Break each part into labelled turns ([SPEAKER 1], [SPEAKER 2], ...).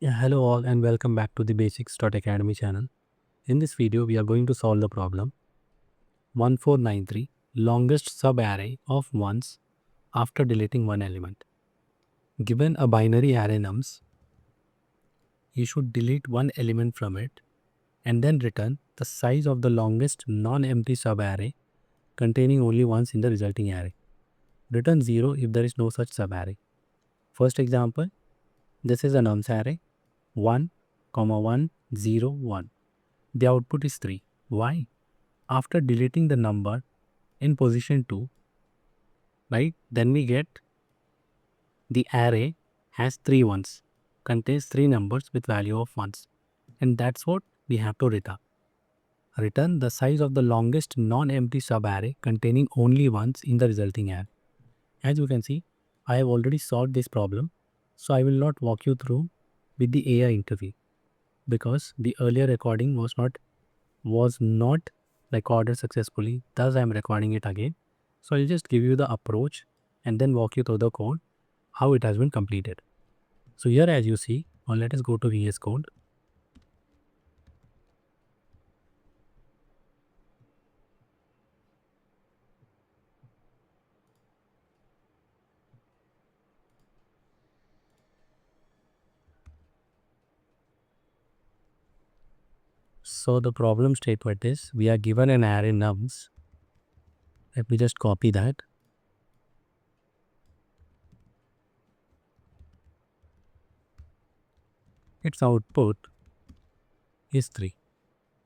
[SPEAKER 1] Yeah, hello all and welcome back to the Basics.Academy channel. In this video, we are going to solve the problem 1493 longest subarray of ones after deleting one element. Given a binary array nums, you should delete one element from it and then return the size of the longest non-empty subarray containing only ones in the resulting array. Return 0 if there is no such subarray. First example, this is a nums array 1, 1, 0, 1. The output is 3. Why? After deleting the number in position 2, right, then we get the array has 3 ones, contains 3 numbers with value of 1s. And that's what we have to return. Return the size of the longest non-empty subarray containing only ones in the resulting array. As you can see, I have already solved this problem, so I will not walk you through with the AI interview because the earlier recording was not recorded successfully. Thus, I am recording it again. So I'll just give you the approach and then walk you through the code, how it has been completed. So here as you see, or let us go to VS Code. So the problem statement is we are given an array nums. Let me just copy that. Its output is 3.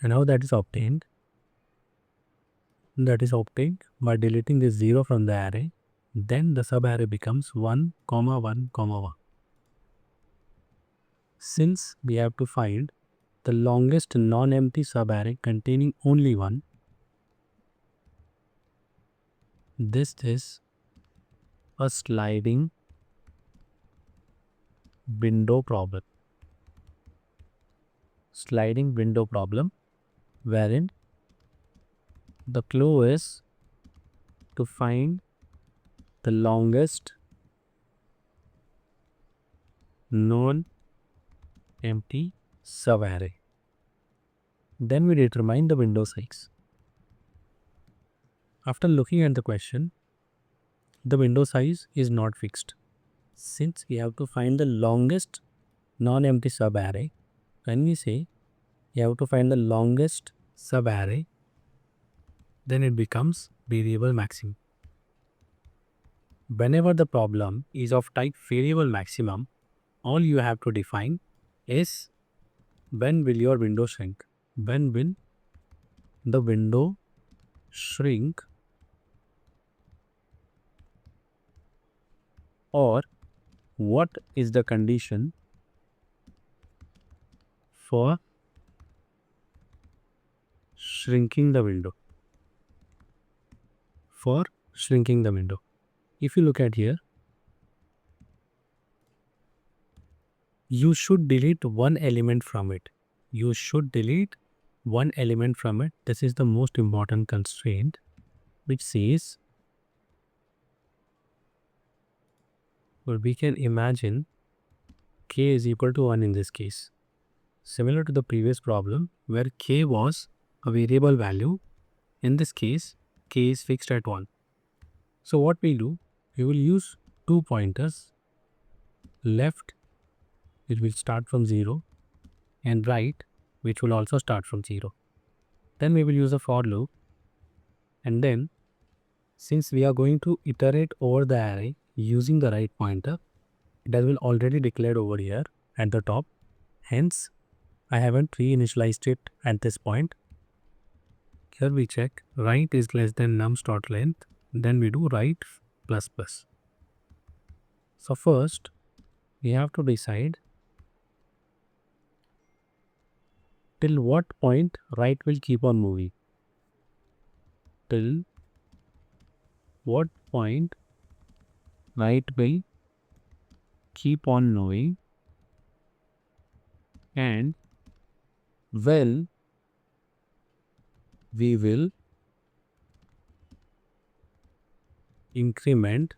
[SPEAKER 1] And how that is obtained? That is obtained by deleting this 0 from the array. Then the subarray becomes 1, 1, 1. Since we have to find the longest non-empty subarray containing only one, this is a sliding window problem. Sliding window problem wherein the clue is to find the longest non-empty subarray. Then we determine the window size. After looking at the question, the window size is not fixed. Since we have to find the longest non-empty subarray, when we say you have to find the longest subarray, then it becomes variable maximum. Whenever the problem is of type variable maximum, all you have to define is when will your window shrink? When will the window shrink, or what is the condition for shrinking the window? For shrinking the window. If you look at here, you should delete one element from it. You should delete one element from it. This is the most important constraint, which says, well, we can imagine k is equal to 1 in this case. Similar to the previous problem where k was a variable value, in this case, k is fixed at 1. So what we do, we will use 2 pointers. Left, it will start from 0, and right, which will also start from 0. Then we will use a for loop, and then since we are going to iterate over the array using the right pointer, it has been already declared over here at the top. Hence, I haven't re-initialized it at this point. Here we check right is less than nums.length. Then we do right plus plus. So first, we have to decide till what point right will keep on moving. Till what point right will keep on moving, and well, we will increment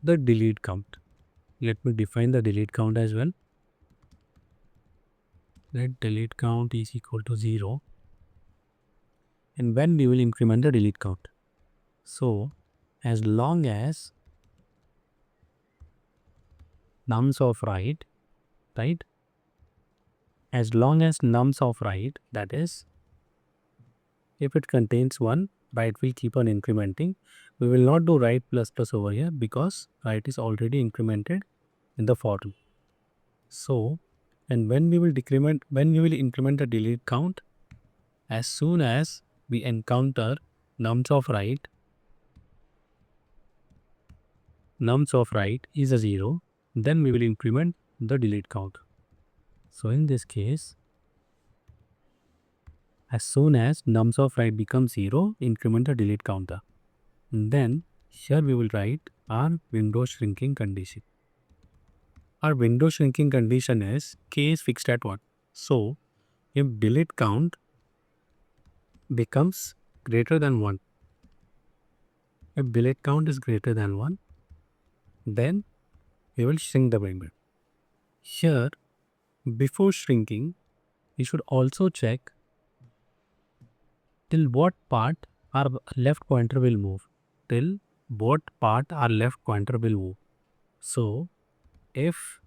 [SPEAKER 1] the delete count. Let me define the delete count as well. let delete count is equal to 0. And when we will increment the delete count. So as long as nums of right, as long as nums of right, that is, if it contains 1, right will keep on incrementing. We will not do right plus plus over here because right is already incremented in the for loop. So, and when we will increment the delete count, as soon as we encounter nums of right is a 0, then we will increment the delete count. So in this case, as soon as nums of right becomes 0, increment the delete counter. And then here we will write our window shrinking condition. Our window shrinking condition is k is fixed at 1. So if delete count becomes greater than 1, if delete count is greater than 1, then we will shrink the window. Here, before shrinking, we should also check till what part our left pointer will move. Till what part our left pointer will move. So if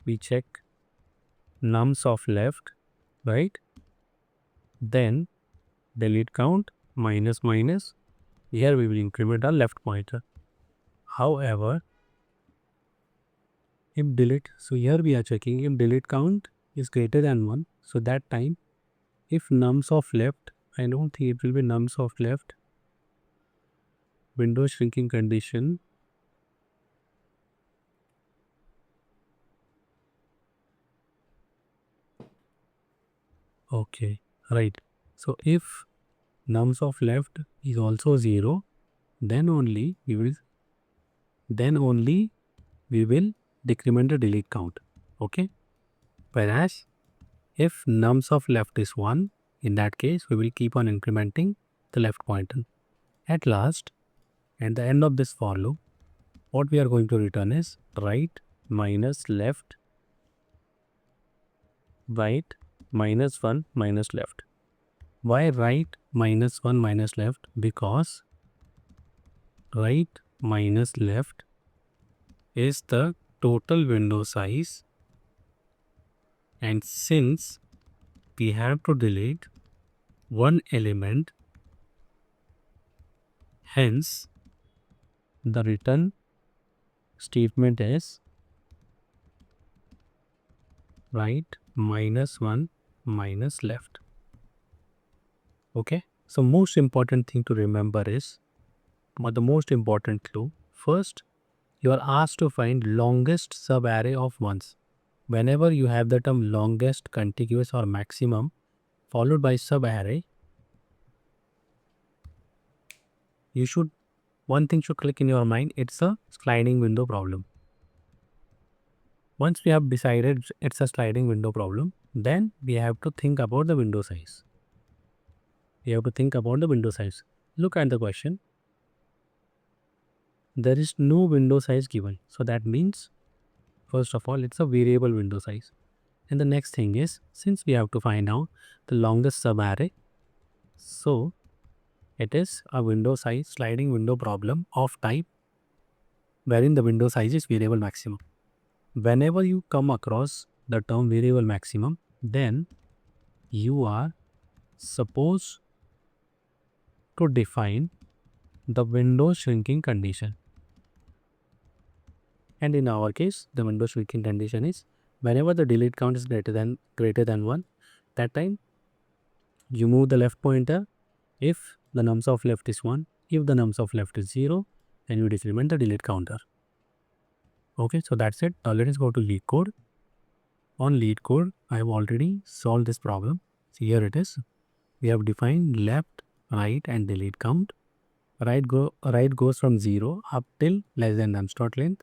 [SPEAKER 1] we check nums of left, right, then delete count minus minus, here we will increment our left pointer. However, if delete, so here we are checking if delete count is greater than 1, so that time if nums of left, I don't think it will be nums of left, window shrinking condition, okay, right. So if nums of left is also 0, then only we will decrement the delete count. Okay. Whereas if nums of left is 1, in that case we will keep on incrementing the left pointer. At last, at the end of this for loop, what we are going to return is right minus left, right minus 1 minus left. Why right minus 1 minus left? Because right minus left is the total window size, and since we have to delete one element, hence the return statement is right minus 1 minus left. Okay, so most important thing to remember is, the most important clue, first you are asked to find longest subarray of ones. Whenever you have the term longest, contiguous or maximum followed by subarray, one thing should click in your mind, it's a sliding window problem. Once we have decided it's a sliding window problem, then we have to think about the window size. Look at the question. There is no window size given. So that means, first of all, it's a variable window size. And the next thing is, since we have to find out the longest subarray, so it is a window size sliding window problem of type wherein the window size is variable maximum. Whenever you come across the term variable maximum, then you are supposed to define the window shrinking condition. And in our case, the window shrinking condition is whenever the delete count is greater than 1, that time you move the left pointer if the nums of left is 1. If the nums of left is 0, then you decrement the delete counter. Okay, so that's it. Now let us go to LeetCode. On LeetCode, I have already solved this problem. See, here it is. We have defined left, right and delete count. Right goes from 0 up till less than nums dot length.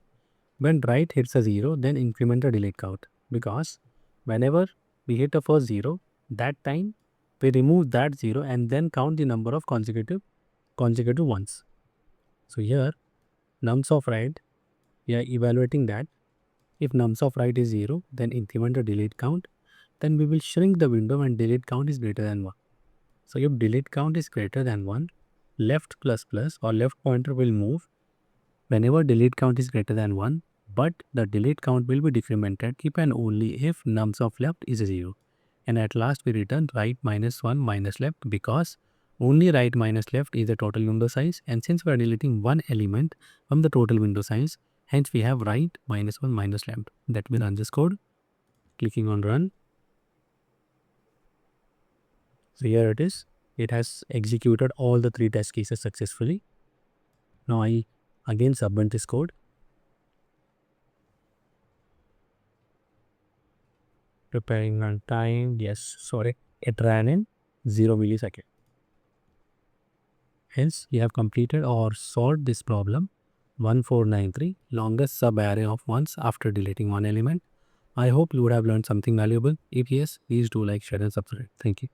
[SPEAKER 1] When right hits a 0, then increment the delete count, because whenever we hit a first 0, that time we remove that 0 and then count the number of consecutive ones. So here nums of right, we are evaluating that. If nums of right is 0, then increment the delete count. then we will shrink the window when delete count is greater than 1. So if delete count is greater than 1, left plus plus or left pointer will move whenever delete count is greater than 1, but the delete count will be decremented if and only if nums of left is 0. And at last we return right minus 1 minus left, because only right minus left is the total window size, and since we are deleting one element from the total window size, hence we have right minus 1 minus left. That will run this code. Clicking on run. So here it is. It has executed all the 3 test cases successfully. Now I again submit this code. Preparing on time. Yes, sorry. It ran in 0 millisecond. Hence, we have completed or solved this problem 1493, longest sub-array of ones after deleting one element. I hope you would have learned something valuable. If yes, please do like, share and subscribe. Thank you.